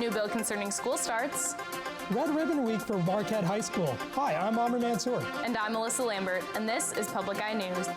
New bill concerning school starts. Red Ribbon Week for Marquette High School. Hi, I'm Amr Mansour. And I'm Melissa Lambert, and this is Public Eye News.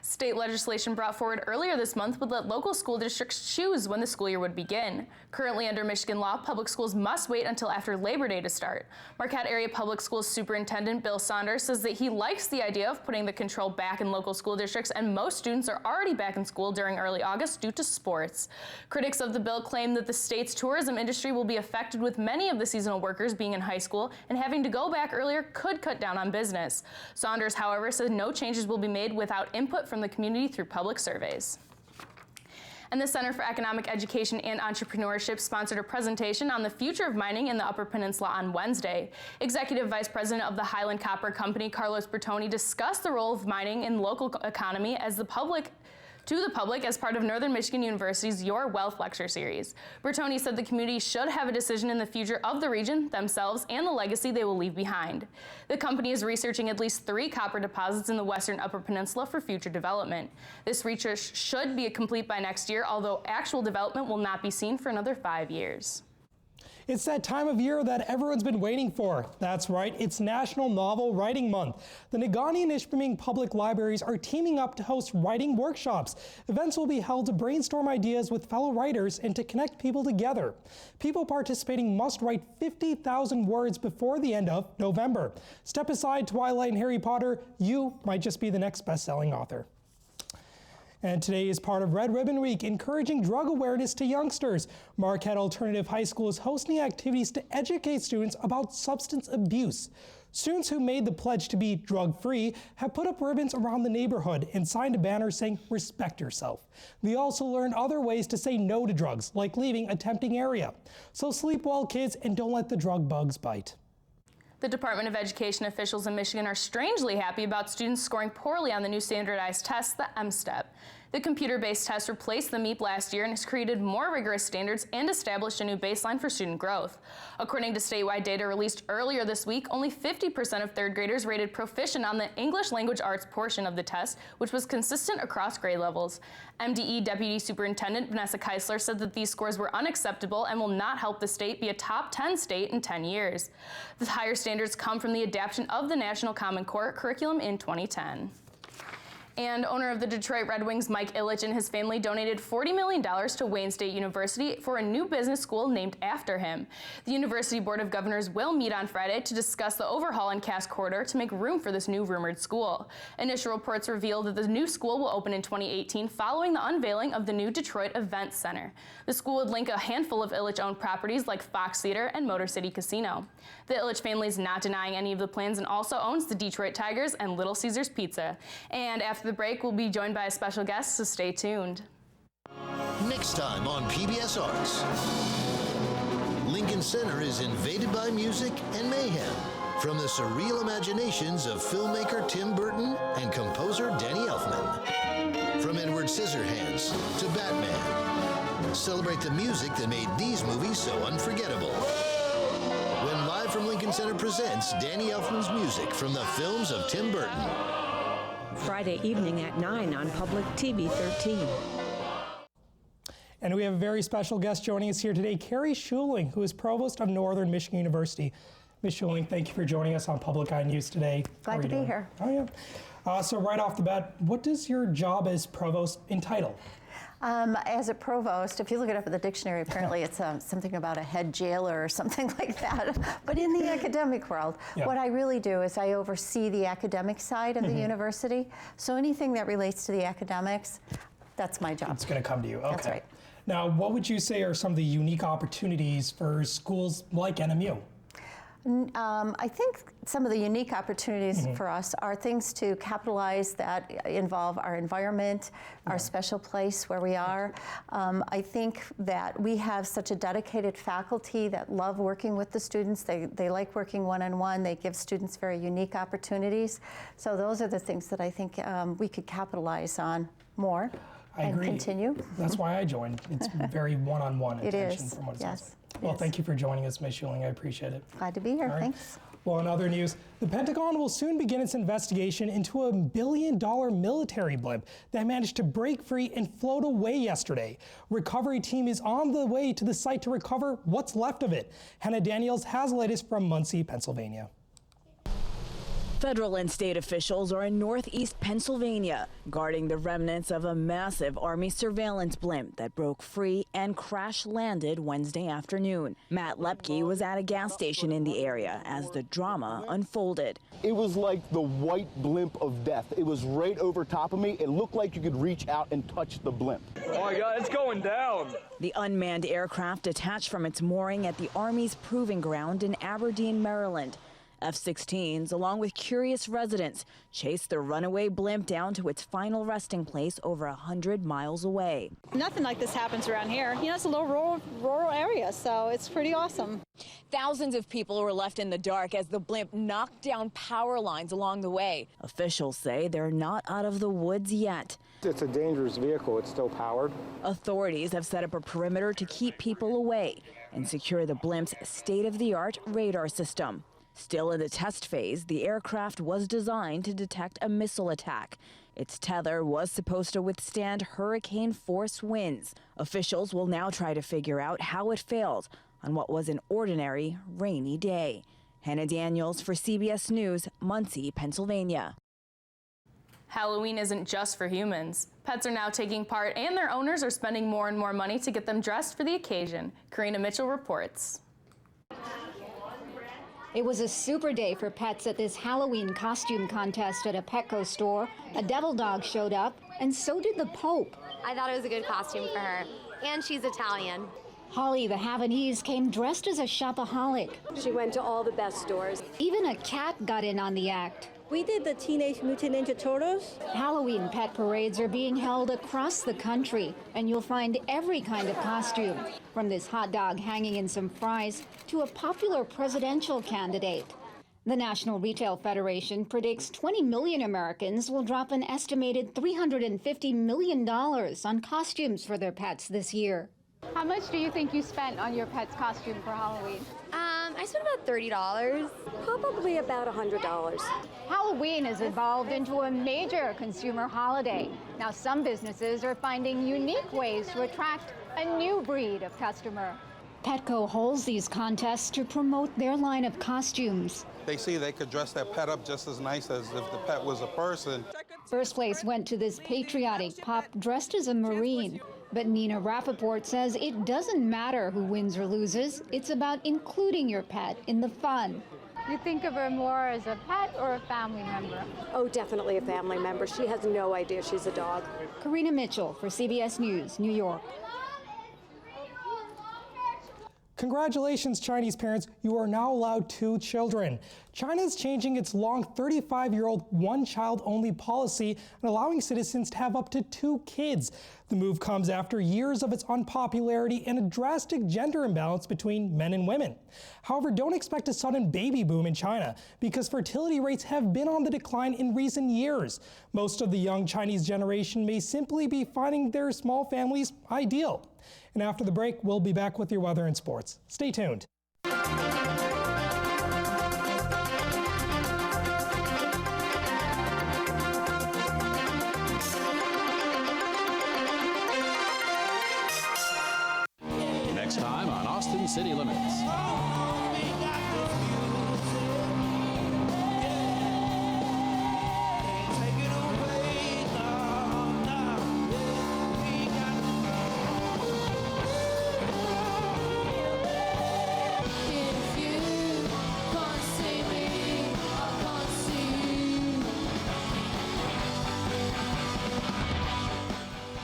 State legislation brought forward earlier this month would let local school districts choose when the school year would begin. Currently under Michigan law, public schools must wait until after Labor Day to start. Marquette Area Public Schools Superintendent Bill Saunders says that he likes the idea of putting the control back in local school districts, and most students are already back in school during early August due to sports. Critics of the bill claim that the state's tourism industry will be affected, with many of the seasonal workers being in high school, and having to go back earlier could cut down on business. Saunders, however, said no changes will be made without input from the community through public surveys. And the Center for Economic Education and Entrepreneurship sponsored a presentation on the future of mining in the Upper Peninsula on Wednesday. Executive Vice President of the Highland Copper Company, Carlos Bertoni, discussed the role of mining in the local economy to the public as part of Northern Michigan University's Your Wealth lecture series. Bertoni said the community should have a decision in the future of the region, themselves, and the legacy they will leave behind. The company is researching at least 3 copper deposits in the western Upper Peninsula for future development. This research should be complete by next year, although actual development will not be seen for another 5 years. It's that time of year that everyone's been waiting for. That's right, it's National Novel Writing Month. The Negaunee and Ishpeming public libraries are teaming up to host writing workshops. Events will be held to brainstorm ideas with fellow writers and to connect people together. People participating must write 50,000 words before the end of November. Step aside, Twilight and Harry Potter, you might just be the next best-selling author. And today is part of Red Ribbon Week, encouraging drug awareness to youngsters. Marquette Alternative High School is hosting activities to educate students about substance abuse. Students who made the pledge to be drug-free have put up ribbons around the neighborhood and signed a banner saying, "Respect yourself." They also learned other ways to say no to drugs, like leaving a tempting area. So sleep well, kids, and don't let the drug bugs bite. The Department of Education officials in Michigan are strangely happy about students scoring poorly on the new standardized test, the M-STEP. The computer-based test replaced the MEP last year and has created more rigorous standards and established a new baseline for student growth. According to statewide data released earlier this week, only 50% of third graders rated proficient on the English language arts portion of the test, which was consistent across grade levels. MDE Deputy Superintendent Vanessa Keisler said that these scores were unacceptable and will not help the state be a top 10 state in 10 years. The higher standards come from the adoption of the National Common Core curriculum in 2010. And owner of the Detroit Red Wings, Mike Ilitch, and his family donated $40 million to Wayne State University for a new business school named after him. The University Board of Governors will meet on Friday to discuss the overhaul in Cass Corridor to make room for this new rumored school. Initial reports reveal that the new school will open in 2018 following the unveiling of the new Detroit Event Center. The school would link a handful of Ilitch-owned properties like Fox Theater and Motor City Casino. The Ilitch family is not denying any of the plans and also owns the Detroit Tigers and Little Caesars Pizza. And after the break, we'll be joined by a special guest, so stay tuned. Next time on PBS Arts, Lincoln Center is invaded by music and mayhem from the surreal imaginations of filmmaker Tim Burton and composer Danny Elfman. From Edward Scissorhands to Batman, celebrate the music that made these movies so unforgettable. When Live from Lincoln Center presents Danny Elfman's music from the films of Tim Burton. Friday evening at 9 on Public TV 13. And we have a very special guest joining us here today, Carrie Schuling, who is Provost of Northern Michigan University. Ms. Schuling, thank you for joining us on Public Eye News today. Glad to be here. Oh, yeah. So right off the bat, what does your job as Provost entail? As a provost, if you look it up in the dictionary, apparently it's something about a head jailer or something like that. But in the academic world, what I really do is I oversee the academic side of the university. So anything that relates to the academics, that's my job. It's going to come to you. Okay. That's right. Now, what would you say are some of the unique opportunities for schools like NMU? I think some of the unique opportunities for us are things to capitalize that involve our environment, our special place where we are. I think that we have such a dedicated faculty that love working with the students. They like working one-on-one. They give students very unique opportunities. So those are the things that I think we could capitalize on more. I agree. Continue. That's why I joined. It's very one-on-one It attention is, from what it yes. sounds like. Well, thank you for joining us, Ms. Schuling. I appreciate it. Glad to be here. All right. Thanks. Well, in other news, the Pentagon will soon begin its investigation into a $1 billion military blimp that managed to break free and float away yesterday. Recovery team is on the way to the site to recover what's left of it. Hannah Daniels has the latest from Muncie, Pennsylvania. Federal and state officials are in northeast Pennsylvania, guarding the remnants of a massive Army surveillance blimp that broke free and crash-landed Wednesday afternoon. Matt Lepke was at a gas station in the area as the drama unfolded. It was like the white blimp of death. It was right over top of me. It looked like you could reach out and touch the blimp. Oh my God, it's going down. The unmanned aircraft detached from its mooring at the Army's Proving Ground in Aberdeen, Maryland. F-16s, along with curious residents, chased the runaway blimp down to its final resting place over 100 miles away. Nothing like this happens around here. You know, it's a little rural area, so it's pretty awesome. Thousands of people were left in the dark as the blimp knocked down power lines along the way. Officials say they're not out of the woods yet. It's a dangerous vehicle. It's still powered. Authorities have set up a perimeter to keep people away and secure the blimp's state-of-the-art radar system. Still in the test phase, the aircraft was designed to detect a missile attack. Its tether was supposed to withstand hurricane-force winds. Officials will now try to figure out how it failed on what was an ordinary rainy day. Hannah Daniels for CBS News, Muncie, Pennsylvania. Halloween isn't just for humans. Pets are now taking part, and their owners are spending more and more money to get them dressed for the occasion. Karina Mitchell reports. It was a super day for pets at this Halloween costume contest at a Petco store. A devil dog showed up, and so did the Pope. I thought it was a good costume for her, and she's Italian. Holly the Havanese came dressed as a shopaholic. She went to all the best stores. Even a cat got in on the act. We did the Teenage Mutant Ninja Turtles. Halloween pet parades are being held across the country, and you'll find every kind of costume, from this hot dog hanging in some fries to a popular presidential candidate. The National Retail Federation predicts 20 million Americans will drop an estimated $350 million on costumes for their pets this year. How much do you think you spent on your pet's costume for Halloween? I spent about $30. Probably about $100. Halloween has evolved into a major consumer holiday. Now some businesses are finding unique ways to attract a new breed of customer. Petco holds these contests to promote their line of costumes. They see they could dress their pet up just as nice as if the pet was a person. First place went to this patriotic pup dressed as a Marine. But Nina Rappaport says it doesn't matter who wins or loses. It's about including your pet in the fun. You think of her more as a pet or a family member? Oh, definitely a family member. She has no idea she's a dog. Karina Mitchell for CBS News, New York. Congratulations, Chinese parents. You are now allowed 2 children. China is changing its long 35-year-old one-child-only policy and allowing citizens to have up to 2 kids. The move comes after years of its unpopularity and a drastic gender imbalance between men and women. However, don't expect a sudden baby boom in China because fertility rates have been on the decline in recent years. Most of the young Chinese generation may simply be finding their small families ideal. And after the break, we'll be back with your weather and sports. Stay tuned. Next time on Austin City Limits.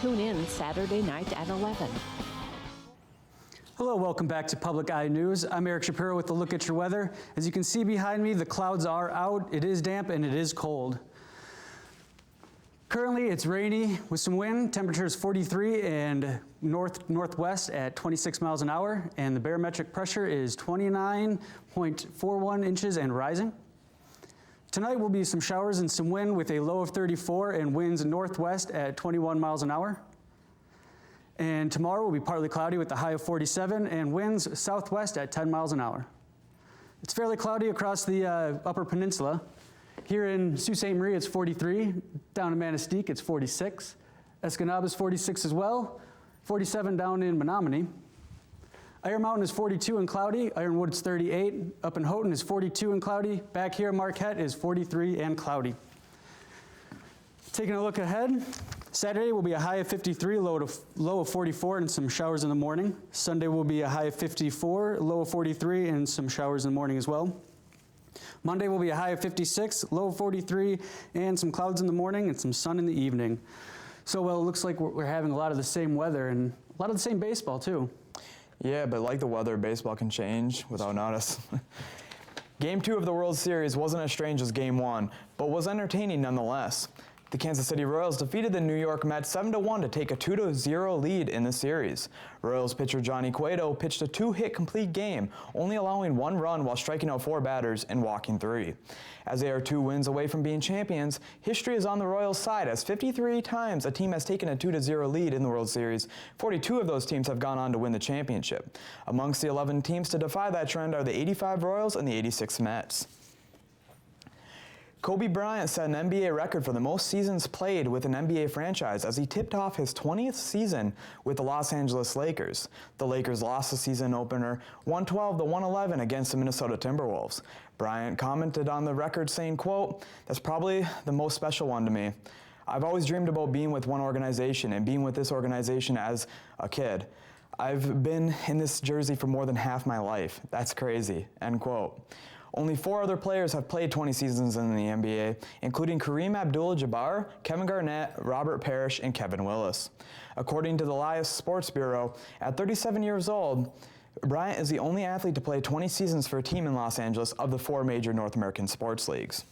Tune in Saturday night at 11. Hello, welcome back to Public Eye News. I'm Eric Shapiro with a look at your weather. As you can see behind me, the clouds are out, it is damp, and it is cold. Currently, it's rainy with some wind. Temperature is 43 and northwest at 26 miles an hour, and the barometric pressure is 29.41 inches and rising. Tonight will be some showers and some wind with a low of 34 and winds northwest at 21 miles an hour. And tomorrow will be partly cloudy with a high of 47 and winds southwest at 10 miles an hour. It's fairly cloudy across the Upper Peninsula. Here in Sault Ste. Marie, it's 43. Down in Manistee, it's 46. Escanaba is 46 as well. 47 down in Menominee. Iron Mountain is 42 and cloudy. Ironwood is 38. Up in Houghton is 42 and cloudy. Back here, Marquette is 43 and cloudy. Taking a look ahead, Saturday will be a high of 53, low of 44, and some showers in the morning. Sunday will be a high of 54, low of 43, and some showers in the morning as well. Monday will be a high of 56, low of 43, and some clouds in the morning and some sun in the evening. So, well, it looks like we're having a lot of the same weather and a lot of the same baseball, too. Yeah, but like the weather, baseball can change without notice. Game 2 of the World Series wasn't as strange as Game 1, but was entertaining nonetheless. The Kansas City Royals defeated the New York Mets 7-1 to take a 2-0 lead in the series. Royals pitcher Johnny Cueto pitched a 2-hit complete game, only allowing 1 run while striking out 4 batters and walking 3. As they are 2 wins away from being champions, history is on the Royals' side as 53 times a team has taken a 2-0 lead in the World Series. 42 of those teams have gone on to win the championship. Amongst the 11 teams to defy that trend are the 85 Royals and the 86 Mets. Kobe Bryant set an NBA record for the most seasons played with an NBA franchise as he tipped off his 20th season with the Los Angeles Lakers. The Lakers lost the season opener 112-111 against the Minnesota Timberwolves. Bryant commented on the record saying, quote, "That's probably the most special one to me. I've always dreamed about being with one organization and being with this organization as a kid. I've been in this jersey for more than half my life. That's crazy," end quote. Only 4 other players have played 20 seasons in the NBA, including Kareem Abdul-Jabbar, Kevin Garnett, Robert Parrish, and Kevin Willis. According to the Elias Sports Bureau, at 37 years old, Bryant is the only athlete to play 20 seasons for a team in Los Angeles of the 4 major North American sports leagues.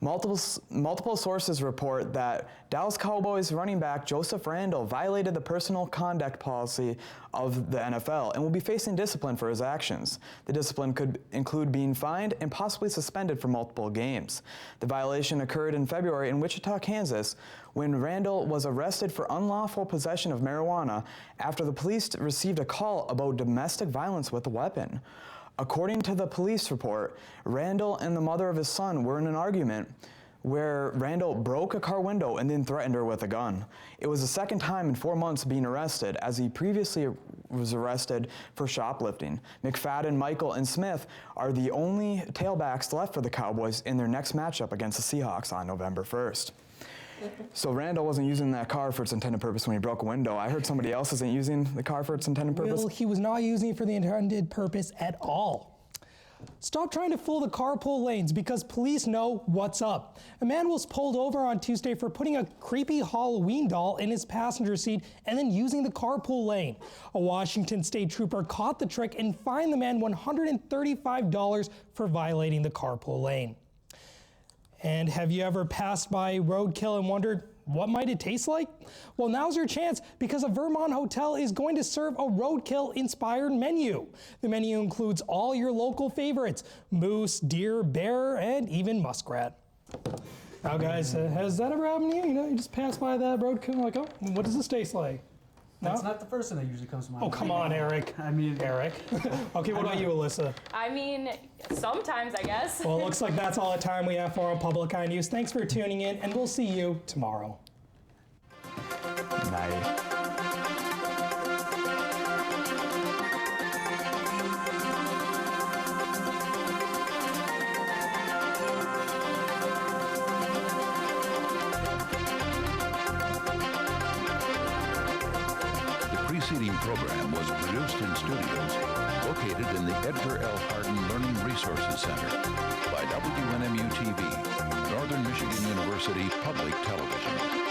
Multiple sources report that Dallas Cowboys running back Joseph Randle violated the personal conduct policy of the NFL and will be facing discipline for his actions. The discipline could include being fined and possibly suspended for multiple games. The violation occurred in February in Wichita, Kansas, when Randle was arrested for unlawful possession of marijuana after the police received a call about domestic violence with a weapon. According to the police report, Randle and the mother of his son were in an argument where Randle broke a car window and then threatened her with a gun. It was the second time in 4 months being arrested, as he previously was arrested for shoplifting. McFadden, Michael, and Smith are the only tailbacks left for the Cowboys in their next matchup against the Seahawks on November 1st. So Randle wasn't using that car for its intended purpose when he broke a window. I heard somebody else isn't using the car for its intended purpose. Well, he was not using it for the intended purpose at all. Stop trying to fool the carpool lanes because police know what's up. A man was pulled over on Tuesday for putting a creepy Halloween doll in his passenger seat and then using the carpool lane. A Washington state trooper caught the trick and fined the man $135 for violating the carpool lane. And have you ever passed by roadkill and wondered, what might it taste like? Well, now's your chance because a Vermont hotel is going to serve a roadkill-inspired menu. The menu includes all your local favorites: moose, deer, bear, and even muskrat. Now, guys, has that ever happened to you? You know, you just pass by that roadkill like, oh, what does this taste like? That's not the first thing that usually comes to mind. Oh, come on, Eric. Eric. Okay, what about you, Alyssa? I mean, sometimes, I guess. Well, it looks like that's all the time we have for our Public Eye News. Thanks for tuning in, and we'll see you tomorrow. Night. The preceding program was produced in studios located in the Edgar L. Hardin Learning Resources Center by WNMU-TV, Northern Michigan University Public Television.